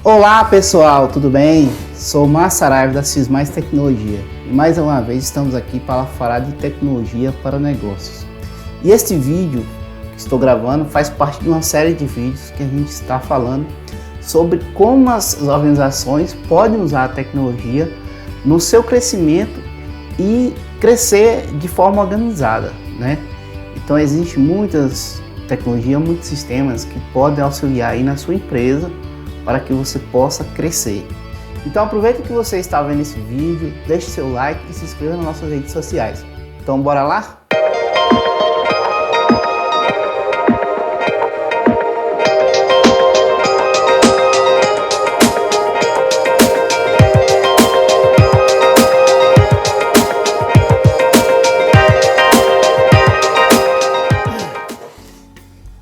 Olá pessoal, tudo bem? Sou o Márcio Saraiva da CIS Mais Tecnologia e mais uma vez estamos aqui para falar de tecnologia para negócios. E este vídeo que estou gravando faz parte de uma série de vídeos que a gente está falando sobre como as organizações podem usar a tecnologia no seu crescimento e crescer de forma organizada, né? Então existe muitas tecnologias, muitos sistemas que podem auxiliar aí na sua empresa para que você possa crescer. Então aproveita que você está vendo esse vídeo, deixe seu like e se inscreva nas nossas redes sociais. Então bora lá?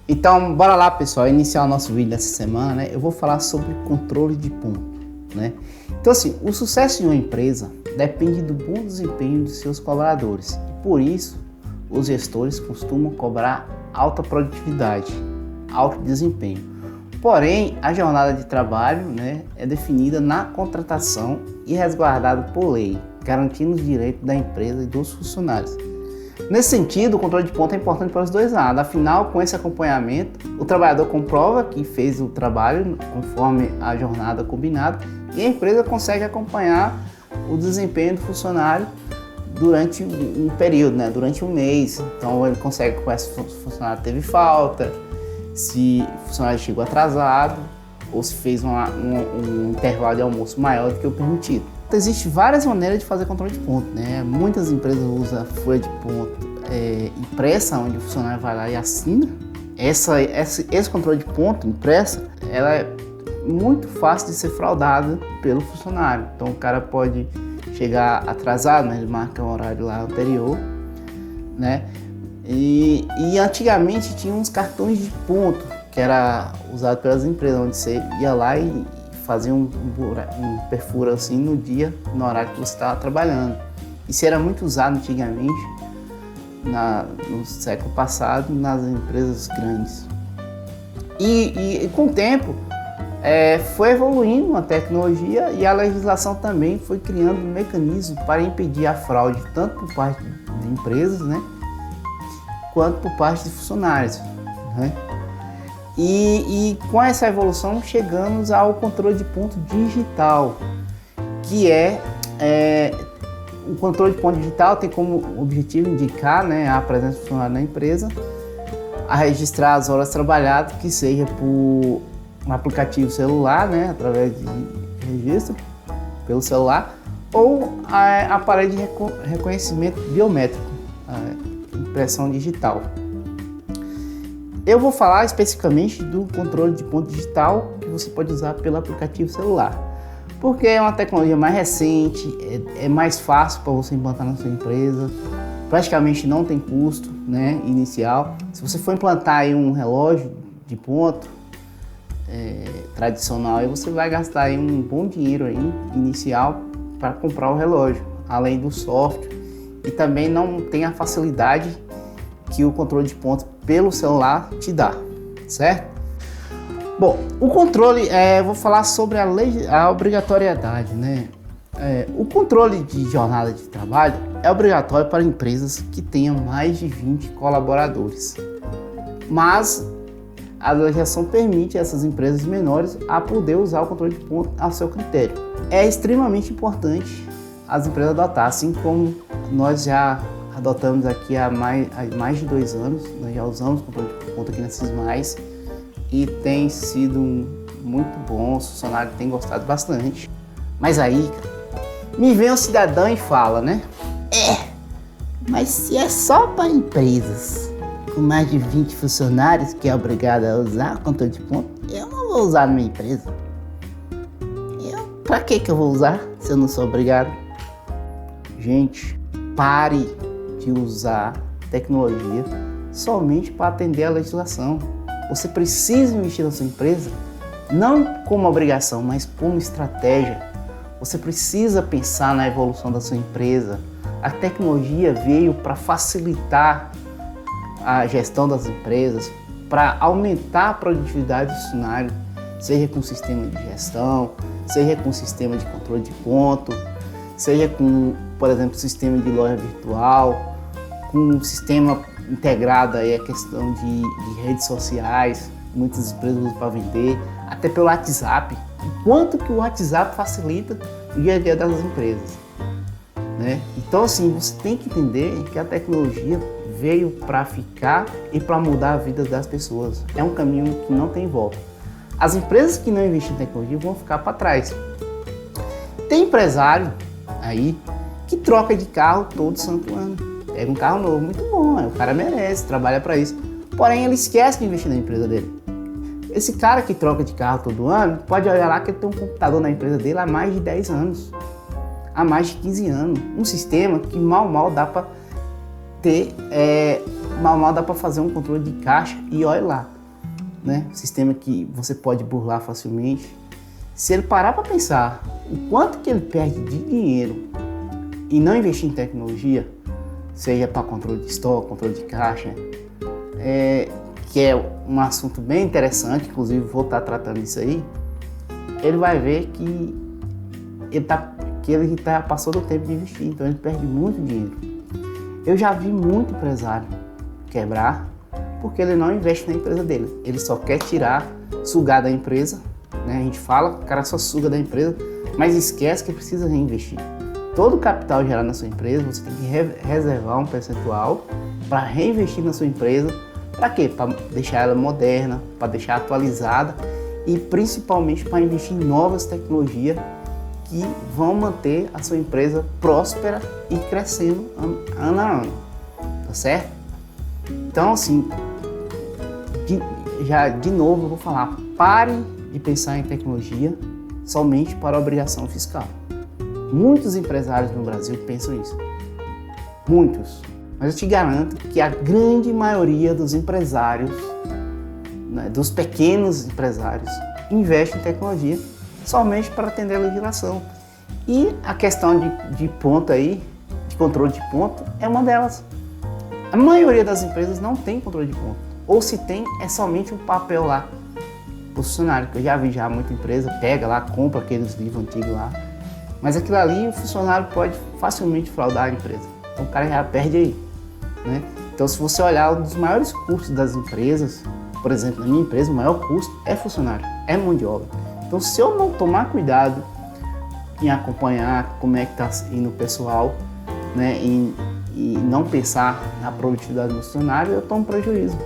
Então, bora lá pessoal, iniciar o nosso vídeo dessa semana, né? Eu vou falar sobre controle de ponto, né? Então assim, o sucesso de uma empresa depende do bom desempenho de seus colaboradores. E por isso, os gestores costumam cobrar alta produtividade, alto desempenho. Porém, a jornada de trabalho, né, é definida na contratação e resguardada por lei, garantindo os direitos da empresa e dos funcionários. Nesse sentido, o controle de ponto é importante para os dois lados. Afinal, com esse acompanhamento, o trabalhador comprova que fez o trabalho conforme a jornada combinada e a empresa consegue acompanhar o desempenho do funcionário durante um período, né? Durante um mês. Então, ele consegue acompanhar se o funcionário teve falta, se o funcionário chegou atrasado ou se fez um intervalo de almoço maior do que o permitido. Então, existem várias maneiras de fazer controle de ponto, né? Muitas empresas usam folha de ponto impressa, onde o funcionário vai lá e assina. Esse controle de ponto impressa, ela é muito fácil de ser fraudada pelo funcionário. Então o cara pode chegar atrasado, mas ele marca um horário lá anterior, né? E antigamente tinha uns cartões de ponto que era usado pelas empresas, onde você ia lá e fazia um perfura assim no dia, no horário que você estava trabalhando. Isso era muito usado antigamente, no século passado, nas empresas grandes. E com o tempo foi evoluindo a tecnologia e a legislação também foi criando mecanismos para impedir a fraude, tanto por parte de empresas, né, quanto por parte de funcionários, né? E com essa evolução chegamos ao controle de ponto digital, que o controle de ponto digital tem como objetivo indicar, né, a presença do funcionário na empresa, a registrar as horas trabalhadas, que seja por um aplicativo celular, né, através de registro pelo celular, ou a aparelho de reconhecimento biométrico, a impressão digital. Eu vou falar especificamente do controle de ponto digital que você pode usar pelo aplicativo celular, porque é uma tecnologia mais recente, é mais fácil para você implantar na sua empresa, praticamente não tem custo, né, inicial. Se você for implantar aí um relógio de ponto tradicional, aí você vai gastar aí um bom dinheiro aí, inicial para comprar o relógio, além do software, e também não tem a facilidade que o controle de ponto pelo celular te dá, certo? Bom, o controle, vou falar sobre a obrigatoriedade, né? O controle de jornada de trabalho é obrigatório para empresas que tenham mais de 20 colaboradores, mas a legislação permite a essas empresas menores a poder usar o controle de ponto a seu critério. É extremamente importante as empresas adotar, assim como nós já adotamos aqui há mais de 2 anos, nós já usamos o controle de ponto aqui na CIS Mais e tem sido muito bom, os funcionários têm gostado bastante. Mas aí, me vem um cidadão e fala, né? Mas se é só para empresas com mais de 20 funcionários que é obrigado a usar o controle de ponto, eu não vou usar na minha empresa. Para que eu vou usar se eu não sou obrigado? Gente, pare de usar tecnologia somente para atender a legislação. Você precisa investir na sua empresa, não como obrigação, mas como estratégia. Você precisa pensar na evolução da sua empresa. A tecnologia veio para facilitar a gestão das empresas, para aumentar a produtividade do funcionário. seja com sistema de gestão, seja com sistema de controle de ponto, seja com, por exemplo, sistema de loja virtual, com um sistema integrado aí a questão de redes sociais, muitas empresas usam para vender, até pelo WhatsApp. O quanto que o WhatsApp facilita o dia a dia das empresas, né? Então, assim, você tem que entender que a tecnologia veio para ficar e para mudar a vida das pessoas. É um caminho que não tem volta. As empresas que não investem em tecnologia vão ficar para trás. Tem empresário aí que troca de carro todo santo ano. Pega um carro novo, muito bom, o cara merece, trabalha para isso. Porém, ele esquece de investir na empresa dele. Esse cara que troca de carro todo ano, pode olhar lá que ele tem um computador na empresa dele há mais de 10 anos, há mais de 15 anos. Um sistema que mal dá para ter, mal dá para fazer um controle de caixa e olha lá, né? Um sistema que você pode burlar facilmente. Se ele parar para pensar o quanto que ele perde de dinheiro e não investir em tecnologia, seja para controle de estoque, controle de caixa, que é um assunto bem interessante, inclusive vou estar tratando isso aí, ele vai ver que ele passou do tempo de investir, então ele perde muito dinheiro. Eu já vi muito empresário quebrar porque ele não investe na empresa dele, ele só quer sugar da empresa, né? A gente fala, o cara só suga da empresa, mas esquece que precisa reinvestir. Todo o capital gerado na sua empresa, você tem que reservar um percentual para reinvestir na sua empresa. Para quê? Para deixar ela moderna, para deixar atualizada e principalmente para investir em novas tecnologias que vão manter a sua empresa próspera e crescendo ano a ano. Tá certo? Então, assim, de novo eu vou falar, pare de pensar em tecnologia somente para a obrigação fiscal. Muitos empresários no Brasil pensam isso. Muitos. Mas eu te garanto que a grande maioria dos empresários, né, dos pequenos empresários, investe em tecnologia somente para atender a legislação. E a questão de ponto aí, de controle de ponto, é uma delas. A maioria das empresas não tem controle de ponto. Ou se tem, é somente um papel lá. O funcionário, que eu já vi muita empresa, pega lá, compra aqueles livros antigos lá. Mas aquilo ali, o funcionário pode facilmente fraudar a empresa. Então o cara já perde aí, né? Então, se você olhar, um dos maiores custos das empresas, por exemplo, na minha empresa, o maior custo é funcionário, é mão de obra. Então, se eu não tomar cuidado em acompanhar como é que está indo o pessoal, né, e não pensar na produtividade do funcionário, eu tomo prejuízo.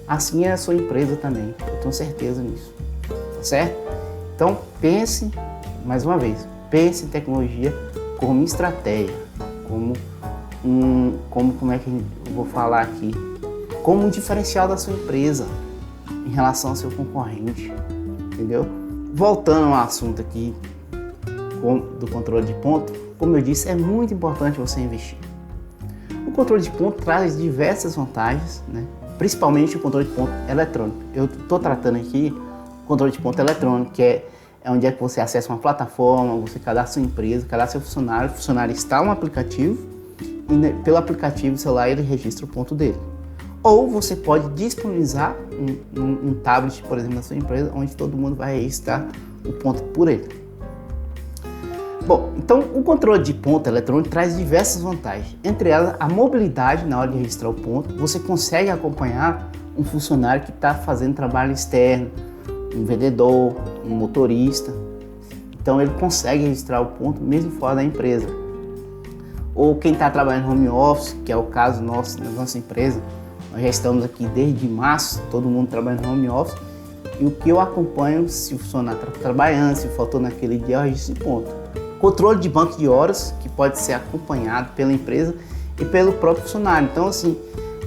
Assim é a sua empresa também, eu tenho certeza nisso, tá certo? Então, pense, mais uma vez, pense em tecnologia como estratégia, como é que eu vou falar aqui, como um diferencial da sua empresa em relação ao seu concorrente, entendeu? Voltando ao assunto aqui do controle de ponto, como eu disse, é muito importante você investir. O controle de ponto traz diversas vantagens, né? Principalmente o controle de ponto eletrônico. Eu estou tratando aqui o controle de ponto eletrônico, que é onde é que você acessa uma plataforma, você cadastra sua empresa, cadastra seu funcionário, o funcionário instala um aplicativo e pelo aplicativo celular ele registra o ponto dele. Ou você pode disponibilizar um tablet, por exemplo, na sua empresa, onde todo mundo vai registrar o ponto por ele. Bom, então o controle de ponto eletrônico traz diversas vantagens, entre elas a mobilidade na hora de registrar o ponto. Você consegue acompanhar um funcionário que está fazendo trabalho externo, um vendedor, um motorista, então ele consegue registrar o ponto mesmo fora da empresa. Ou quem está trabalhando no home office, que é o caso nosso, na nossa empresa, nós já estamos aqui desde março, todo mundo trabalhando no home office, e o que eu acompanho, se o funcionário está trabalhando, se faltou naquele dia, eu registro esse ponto. Controle de banco de horas, que pode ser acompanhado pela empresa e pelo próprio funcionário. Então, assim,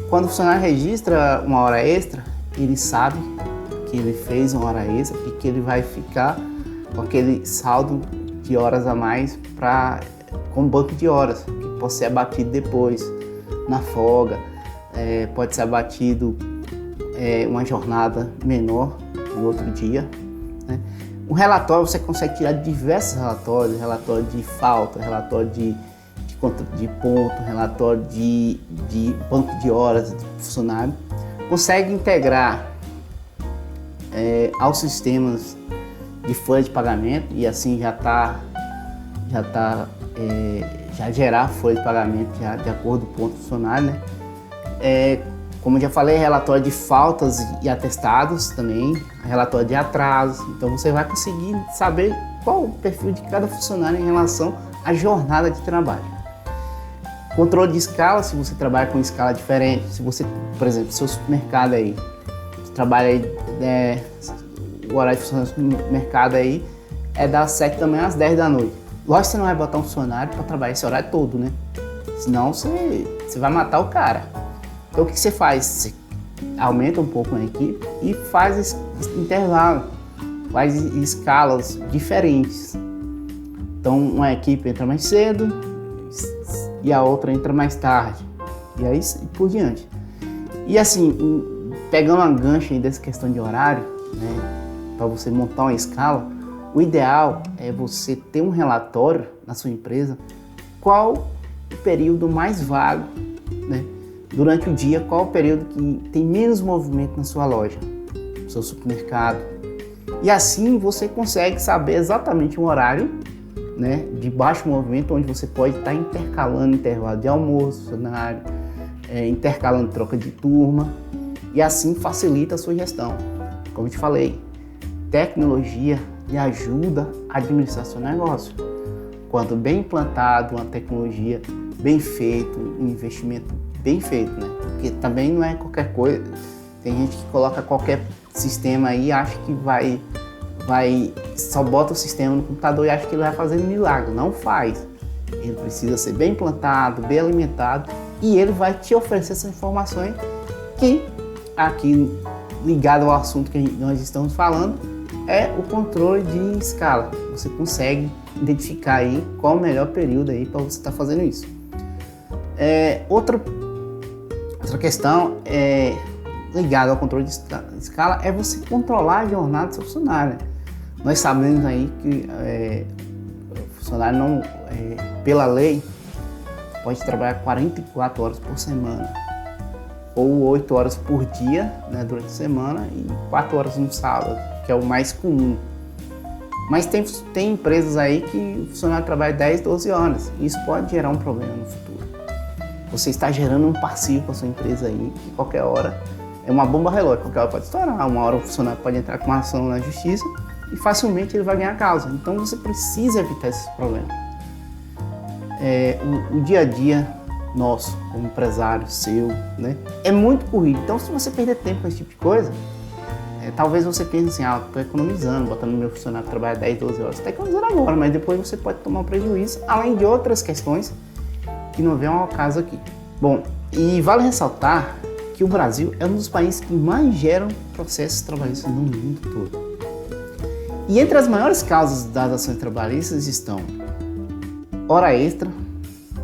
quando o funcionário registra uma hora extra, ele sabe que ele fez uma hora extra e que ele vai ficar com aquele saldo de horas a mais com banco de horas, que pode ser abatido depois, na folga, pode ser abatido uma jornada menor no outro dia, né? O relatório, você consegue tirar diversos relatórios, relatório de falta, relatório de ponto, relatório de banco de horas do funcionário. Consegue integrar aos sistemas de folha de pagamento e assim já gerar folha de pagamento já de acordo com o ponto do funcionário, né? Como eu já falei, relatório de faltas e atestados também, relatório de atrasos. Então você vai conseguir saber qual o perfil de cada funcionário em relação à jornada de trabalho. Controle de escala, se você trabalha com escala diferente, se você, por exemplo, seu supermercado aí, você trabalha aí, o horário de funcionamento do supermercado aí é das 7 da manhã às 10 da noite. Lógico que você não vai botar um funcionário para trabalhar esse horário todo, né? Senão você vai matar o cara. Então o que você faz? Você aumenta um pouco a equipe e faz esse intervalo, faz escalas diferentes. Então uma equipe entra mais cedo e a outra entra mais tarde. E aí por diante. E assim, pegando uma gancha aí dessa questão de horário, né, para você montar uma escala, o ideal é você ter um relatório na sua empresa, qual o período mais vago, né, durante o dia, qual o período que tem menos movimento na sua loja, no seu supermercado. E assim você consegue saber exatamente um horário, né, de baixo movimento, onde você pode estar intercalando intervalo de almoço, funcionário, intercalando troca de turma, e assim facilita a sua gestão. Como eu te falei, tecnologia lhe ajuda a administrar seu negócio. Quando bem implantado, uma tecnologia bem feita, um investimento bem feito, né? Porque também não é qualquer coisa. Tem gente que coloca qualquer sistema aí e acha que só bota o sistema no computador e acha que ele vai fazer um milagre. Não faz. Ele precisa ser bem implantado, bem alimentado e ele vai te oferecer essas informações que, aqui ligado ao assunto que nós estamos falando, é o controle de escala. Você consegue identificar aí qual o melhor período aí para você estar fazendo isso. Outra questão ligada ao controle de escala é você controlar a jornada do seu funcionário. Nós sabemos aí que o funcionário não, pela lei, pode trabalhar 44 horas por semana ou 8 horas por dia, né, durante a semana e 4 horas no sábado, que é o mais comum. Mas tem empresas aí que o funcionário trabalha 10, 12 horas e isso pode gerar um problema no futuro. Você está gerando um passivo com a sua empresa aí, que qualquer hora é uma bomba relógio, qualquer hora pode estourar, uma hora o funcionário pode entrar com uma ação na justiça e facilmente ele vai ganhar a causa. Então você precisa evitar esses problemas. O dia a dia nosso, como empresário seu, né, é muito corrido. Então se você perder tempo com esse tipo de coisa, talvez você pense assim, estou economizando, botando meu funcionário para trabalhar 10, 12 horas. Você está economizando agora, mas depois você pode tomar um prejuízo, além de outras questões que não vem ao caso aqui. Bom, e vale ressaltar que o Brasil é um dos países que mais geram processos trabalhistas no mundo todo. E entre as maiores causas das ações trabalhistas estão hora extra,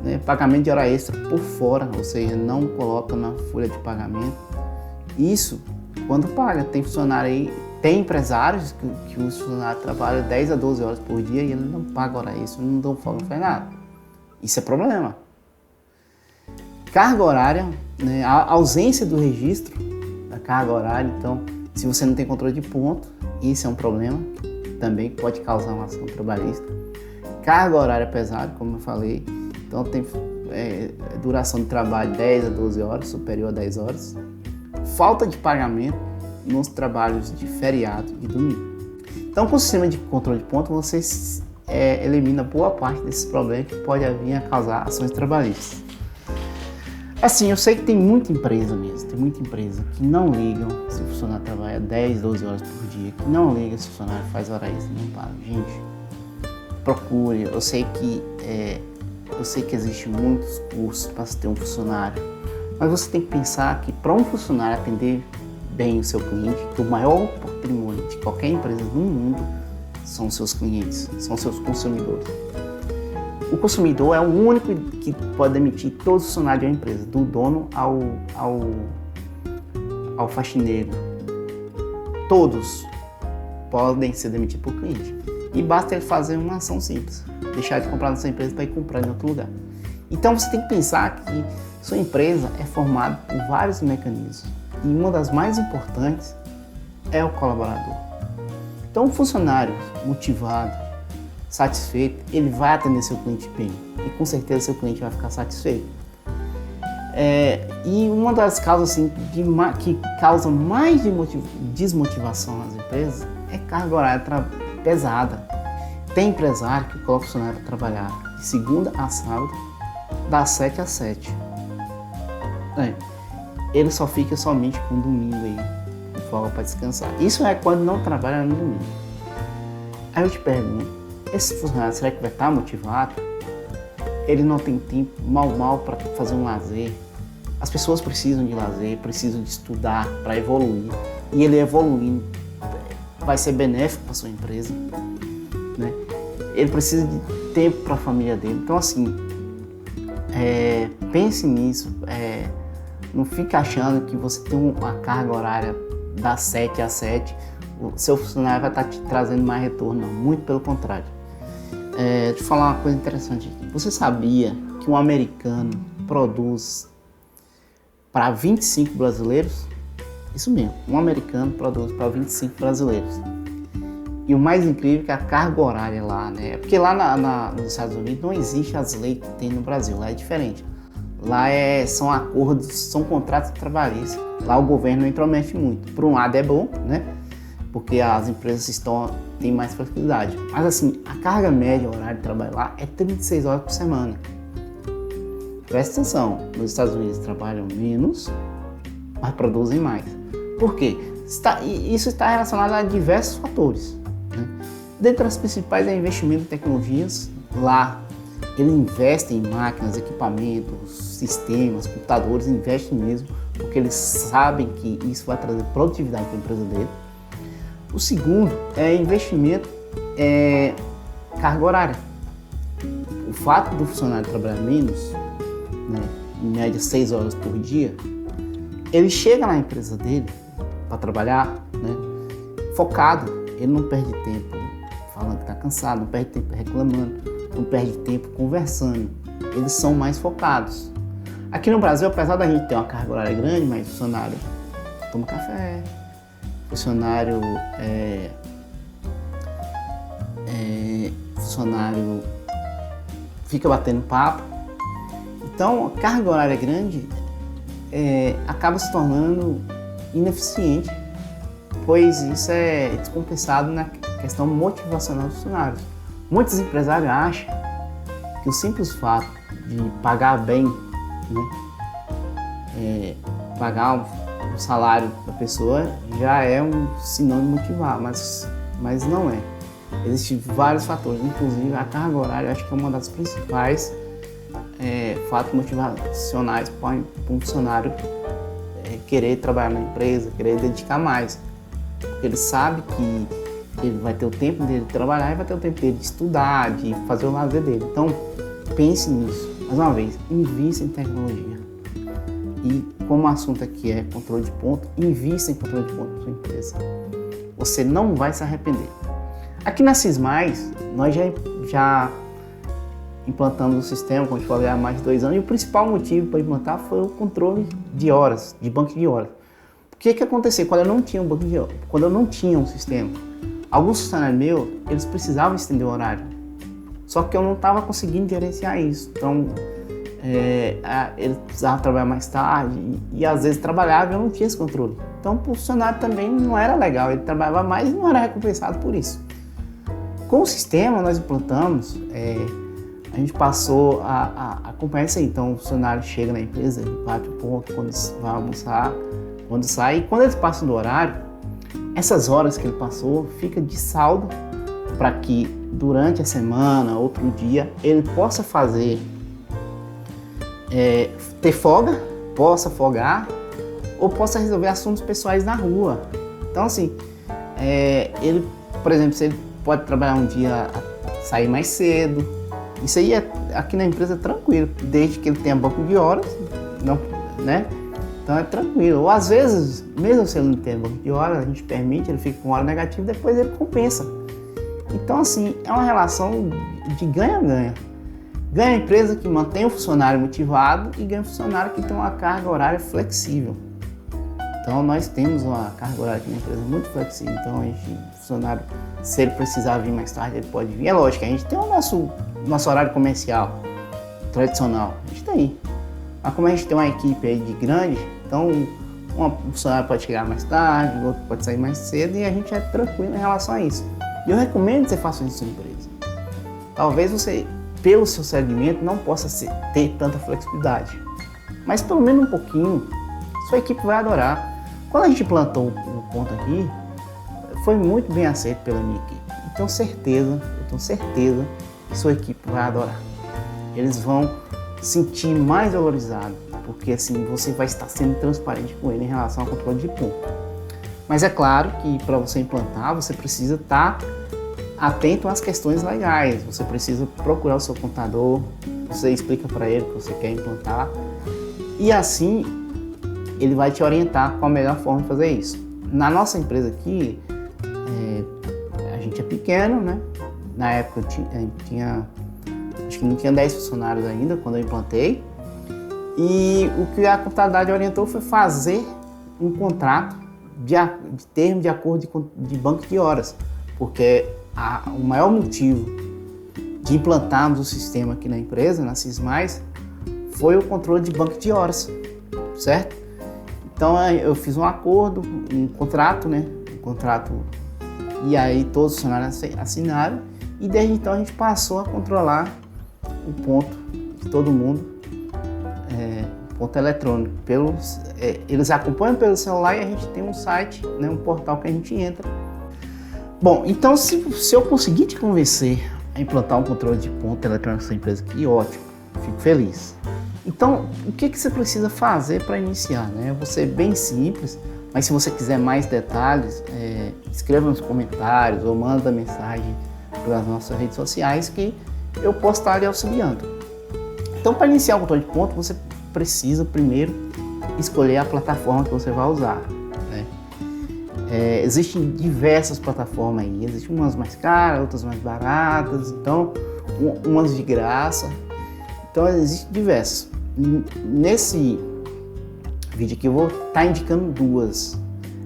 né, pagamento de hora extra por fora, ou seja, não coloca na folha de pagamento. Isso quando paga. Tem funcionário aí, tem empresários que os funcionários trabalham 10 a 12 horas por dia e ele não paga hora extra, não dão folga, não faz nada. Isso é problema. Carga horária, né, a ausência do registro da carga horária. Então, se você não tem controle de ponto, isso é um problema, também pode causar uma ação trabalhista. Carga horária pesada, como eu falei, então tem duração de trabalho 10 a 12 horas, superior a 10 horas. Falta de pagamento nos trabalhos de feriado e domingo. Então, com o sistema de controle de ponto, você elimina boa parte desses problemas que pode vir a causar ações trabalhistas. Assim, eu sei que tem muita empresa mesmo, tem muita empresa que não ligam se o funcionário trabalha 10, 12 horas por dia, que não liga se o funcionário faz hora extra, não paga. Gente, procure, eu sei que existem muitos cursos para se ter um funcionário, mas você tem que pensar que para um funcionário atender bem o seu cliente, que o maior patrimônio de qualquer empresa no mundo são seus clientes, são seus consumidores. O consumidor é o único que pode demitir todos os funcionários de uma empresa, do dono ao faxineiro. Todos podem ser demitidos por cliente. E basta ele fazer uma ação simples, deixar de comprar na sua empresa para ir comprar em outro lugar. Então você tem que pensar que sua empresa é formada por vários mecanismos e uma das mais importantes é o colaborador. Então Então, um funcionário motivado, satisfeito, ele vai atender seu cliente bem e com certeza seu cliente vai ficar satisfeito. E uma das causas assim, que causa mais desmotivação nas empresas é carga horária pesada. Tem empresário que coloca o funcionário para trabalhar de segunda a sábado, das 7 às 7. Ele só fica somente com domingo aí, com folga para descansar. Isso é quando não trabalha no domingo. Aí eu te pergunto, esse funcionário será que vai estar motivado? Ele não tem tempo mal para fazer um lazer. As pessoas precisam de lazer, precisam de estudar para evoluir. E ele evoluindo vai ser benéfico para sua empresa, né? Ele precisa de tempo para a família dele. Então assim, pense nisso. Não fique achando que você tem uma carga horária das 7 às 7, o seu funcionário vai estar te trazendo mais retorno. Não, muito pelo contrário. Deixa eu falar uma coisa interessante aqui. Você sabia que um americano produz para 25 brasileiros? Isso mesmo, um americano produz para 25 brasileiros. E o mais incrível é que a carga horária lá, né? Porque lá nos Estados Unidos não existe as leis que tem no Brasil, lá é diferente. Lá são acordos, são contratos trabalhistas. Lá o governo não intromete muito. Por um lado é bom, né? Porque as empresas têm mais flexibilidade. Mas assim, a carga média horária de trabalho lá é 36 horas por semana. Presta atenção, nos Estados Unidos trabalham menos, mas produzem mais. Por quê? Isso está relacionado a diversos fatores, né? Dentre as principais é investimento em tecnologias. Lá ele investe em máquinas, equipamentos, sistemas, computadores, investe mesmo, porque eles sabem que isso vai trazer produtividade para a empresa dele. O segundo é investimento carga horária. O fato do funcionário trabalhar menos, né, em média 6 horas por dia, ele chega na empresa dele para trabalhar, né, focado. Ele não perde tempo falando que está cansado, não perde tempo reclamando, não perde tempo conversando. Eles são mais focados. Aqui no Brasil, apesar da gente ter uma carga horária grande, mas o funcionário toma café, o funcionário fica batendo papo. Então, a carga horária grande acaba se tornando ineficiente, pois isso é descompensado na questão motivacional dos funcionários. Muitos empresários acham que o simples fato de pagar bem, né, pagar um salário da pessoa já é um sinônimo de motivar, mas não é. Existem vários fatores, inclusive a carga horária, eu acho que é uma das principais fatos motivacionais para um funcionário querer trabalhar na empresa, querer dedicar mais. Porque ele sabe que ele vai ter o tempo dele de trabalhar e vai ter o tempo dele de estudar, de fazer o lazer dele. Então, pense nisso. Mais uma vez, invista em tecnologia. E como o assunto aqui é controle de ponto, invista em controle de ponto na sua empresa. Você não vai se arrepender. Aqui na Sysmais, nós já implantamos o sistema, como eu te falei, há mais de 2 anos, e o principal motivo para implantar foi o controle de horas, de banco de horas. O que aconteceu quando eu não tinha um banco de horas, quando eu não tinha um sistema? Alguns funcionários meus, eles precisavam estender o horário, só que eu não estava conseguindo gerenciar isso. Então, eles precisavam trabalhar mais tarde e às vezes trabalhava e eu não tinha esse controle. Então, o funcionário também não era legal, ele trabalhava mais e não era recompensado por isso. Com o sistema, nós implantamos, a gente passou a acompanhar isso aí. Então, o funcionário chega na empresa, ele bate o ponto quando vai almoçar, quando sai, e quando eles passam do horário, essas horas que ele passou fica de saldo para que durante a semana, outro dia, ele possa fazer, ter folga, possa folgar ou possa resolver assuntos pessoais na rua. Então assim, ele, por exemplo, se ele pode trabalhar um dia, sair mais cedo, isso aí aqui na empresa é tranquilo, desde que ele tenha banco de horas, não, né? Então é tranquilo. Ou às vezes, mesmo se ele não tem banco de horas, a gente permite, ele fica com hora negativa, depois ele compensa. Então assim, é uma relação de ganha-ganha. Ganha a empresa que mantém o funcionário motivado e ganha o funcionário que tem uma carga horária flexível. Então nós temos uma carga horária aqui na empresa muito flexível. Então a gente funcionário, se ele precisar vir mais tarde, ele pode vir. É lógico, a gente tem o nosso horário comercial tradicional, a gente tem. Mas como a gente tem uma equipe aí de grande, então um funcionário pode chegar mais tarde, o outro pode sair mais cedo e a gente é tranquilo em relação a isso. E eu recomendo que você faça isso na sua empresa. Talvez você, pelo seu segmento, não possa ter tanta flexibilidade, mas pelo menos um pouquinho, sua equipe vai adorar. Quando a gente plantou o ponto aqui, foi muito bem aceito pela minha equipe. Eu tenho certeza que sua equipe vai adorar. Eles vão sentir mais valorizado, porque assim você vai estar sendo transparente com ele em relação ao controle de ponto. Mas é claro que para você implantar, você precisa estar atento às questões legais. Você precisa procurar o seu contador, você explica para ele que você quer implantar e assim ele vai te orientar qual a melhor forma de fazer isso. Na nossa empresa aqui, a gente é pequeno, né? Na época acho que não tinha 10 funcionários ainda quando eu implantei. E o que a contabilidade orientou foi fazer um contrato de termo de acordo de banco de horas, porque o maior motivo de implantarmos o sistema aqui na empresa, na CIS+, foi o controle de banco de horas, certo? Então eu fiz um acordo, um contrato, né? E aí todos os funcionários assinaram e desde então a gente passou a controlar o ponto de todo mundo, ponto eletrônico. Eles acompanham pelo celular e a gente tem um site, né? Um portal que a gente entra. Bom, então se eu conseguir te convencer a implantar um controle de ponto eletrônico na sua empresa, que ótimo, fico feliz. Então, o que você precisa fazer para iniciar? Né? Vou ser bem simples, mas se você quiser mais detalhes, escreva nos comentários ou manda mensagem pelas nossas redes sociais que eu posso estar lhe auxiliando. Então, para iniciar o controle de ponto, você precisa primeiro escolher a plataforma que você vai usar. Né? Existem diversas plataformas aí, existem umas mais caras, outras mais baratas, então umas de graça. Então existem diversas. Nesse vídeo aqui eu vou estar indicando duas.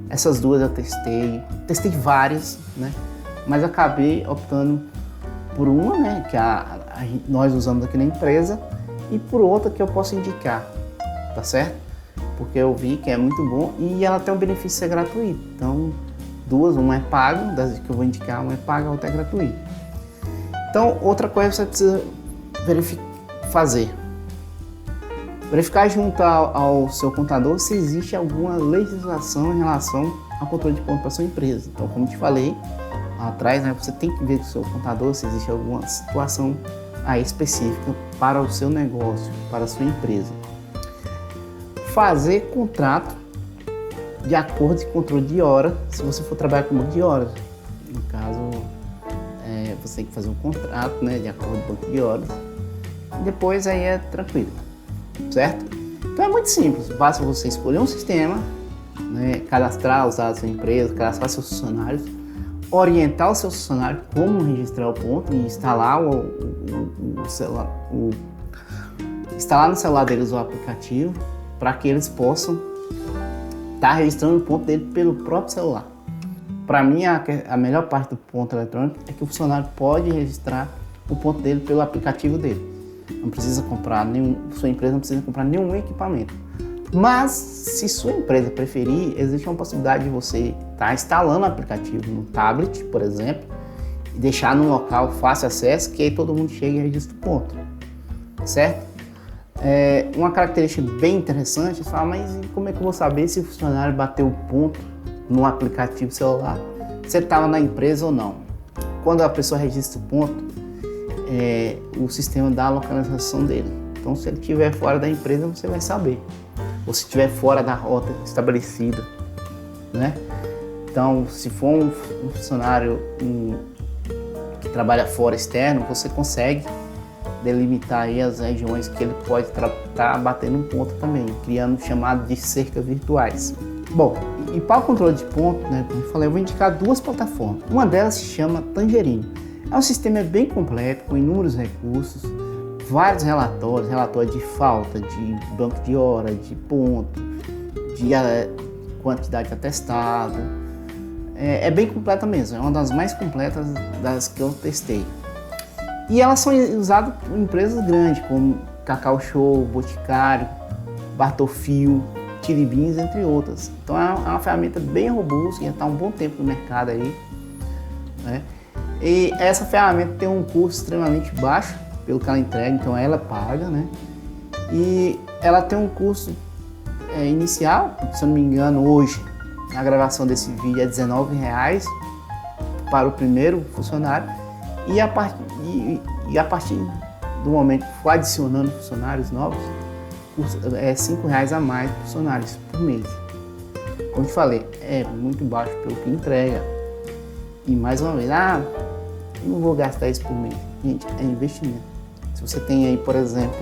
Essas duas eu testei várias, né? Mas acabei optando por uma, né? Que nós usamos aqui na empresa e por outra que eu posso indicar, tá certo? Porque eu vi que é muito bom e ela tem um benefício de ser gratuito. Então duas, uma é paga, das que eu vou indicar, uma é paga, a outra é gratuita. Então outra coisa que você precisa verificar junto ao seu contador se existe alguma legislação em relação ao controle de ponto para sua empresa. Então, como te falei lá atrás, né, você tem que ver com o seu contador se existe alguma situação aí específica para o seu negócio, para a sua empresa. Fazer contrato de acordo com o controle de hora, se você for trabalhar com banco de horas. No caso, você tem que fazer um contrato, né, de acordo com o banco de horas. Depois aí é tranquilo, certo? Então é muito simples, basta você escolher um sistema, né, cadastrar os dados da sua empresa, cadastrar seus funcionários, orientar o seu funcionário como registrar o ponto e instalar instalar no celular deles o aplicativo para que eles possam estar registrando o ponto dele pelo próprio celular. Para mim, a melhor parte do ponto eletrônico é que o funcionário pode registrar o ponto dele pelo aplicativo dele. Não precisa comprar sua empresa não precisa comprar nenhum equipamento. Mas, se sua empresa preferir, existe uma possibilidade de você estar instalando o aplicativo no tablet, por exemplo, e deixar num local fácil acesso, que aí todo mundo chega e registra o ponto, certo? Uma característica bem interessante é falar, mas como é que eu vou saber se o funcionário bateu o ponto no aplicativo celular, se ele estava na empresa ou não? Quando a pessoa registra o ponto, o sistema dá a localização dele. Então, se ele estiver fora da empresa, você vai saber. Ou se estiver fora da rota estabelecida, né? Então, se for um funcionário que trabalha fora, externo, você consegue delimitar aí as regiões que ele pode estar batendo um ponto também, criando chamado de cercas virtuais. Bom, e para o controle de ponto, né, como eu falei, eu vou indicar duas plataformas. Uma delas se chama Tangerine. É um sistema bem completo, com inúmeros recursos, vários relatórios de falta, de banco de hora, de ponto, de quantidade de atestado, É bem completa mesmo, é uma das mais completas das que eu testei. E elas são usadas por empresas grandes, como Cacau Show, Boticário, Bartolfio, Tiribins, entre outras. Então é uma ferramenta bem robusta, já está há um bom tempo no mercado aí, né? E essa ferramenta tem um custo extremamente baixo pelo que ela entrega, então ela paga, né? E ela tem um custo inicial, se eu não me engano, hoje, na gravação desse vídeo, é R$19 para o primeiro funcionário, e a partir do momento que for adicionando funcionários novos, é R$5 a mais por funcionários por mês. Como eu te falei, é muito baixo pelo que entrega. E mais uma vez, eu não vou gastar isso por mês. Gente, é investimento. Se você tem aí, por exemplo,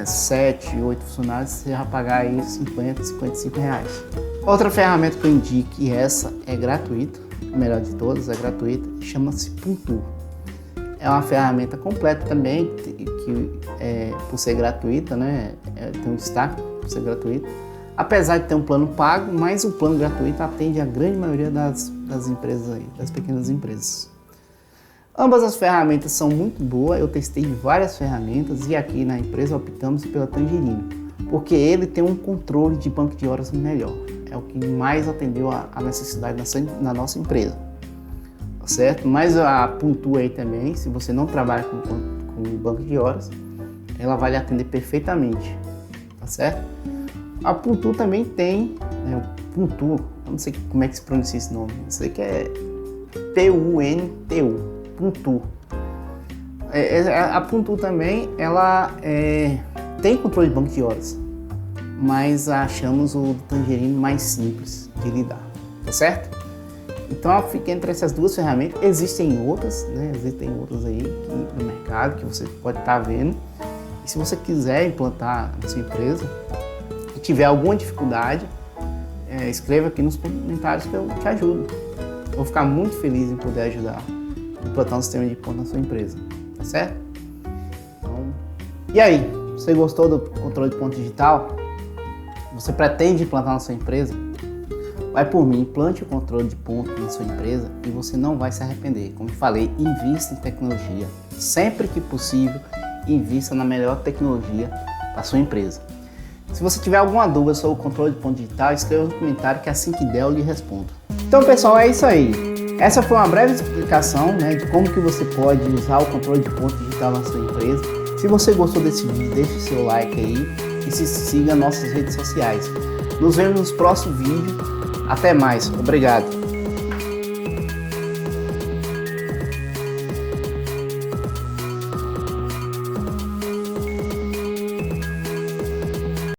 7, 8 funcionários, você vai pagar aí R$50, R$55. Outra ferramenta que eu indico, e essa é gratuita, a melhor de todas, é gratuita, chama-se Puntur. É uma ferramenta completa também, que por ser gratuita, né, tem um destaque por ser gratuita. Apesar de ter um plano pago, mas o plano gratuito atende a grande maioria das empresas aí, das pequenas empresas. Ambas as ferramentas são muito boas, eu testei várias ferramentas e aqui na empresa optamos pela Tangerino, porque ele tem um controle de banco de horas melhor. É o que mais atendeu a necessidade na nossa empresa, tá certo? Mas a Puntur aí também, se você não trabalha com banco de horas, ela vai lhe atender perfeitamente, tá certo? A Puntur também tem, o Puntur, eu não sei como é que se pronuncia esse nome, eu sei que é Puntu, Puntur. A Puntur também, ela tem controle de banco de horas, mas achamos o Tangerino mais simples de lidar, tá certo? Então eu fiquei entre essas duas ferramentas. Existem outras, né? Existem outras aí no mercado que você pode estar vendo. E se você quiser implantar na sua empresa e tiver alguma dificuldade, escreva aqui nos comentários que eu te ajudo. Eu vou ficar muito feliz em poder ajudar a implantar um sistema de ponto na sua empresa, tá certo? Então, e aí, você gostou do controle de ponto digital? Você pretende implantar na sua empresa? Vai por mim, implante o controle de ponto na sua empresa e você não vai se arrepender. Como eu falei, invista em tecnologia. Sempre que possível, invista na melhor tecnologia da sua empresa. Se você tiver alguma dúvida sobre o controle de ponto digital, escreva no comentário que assim que der eu lhe respondo. Então pessoal, é isso aí. Essa foi uma breve explicação, né, de como que você pode usar o controle de ponto digital na sua empresa. Se você gostou desse vídeo, deixe o seu like aí e se siga nas nossas redes sociais. Nos vemos nos próximos vídeos. Até mais. Obrigado.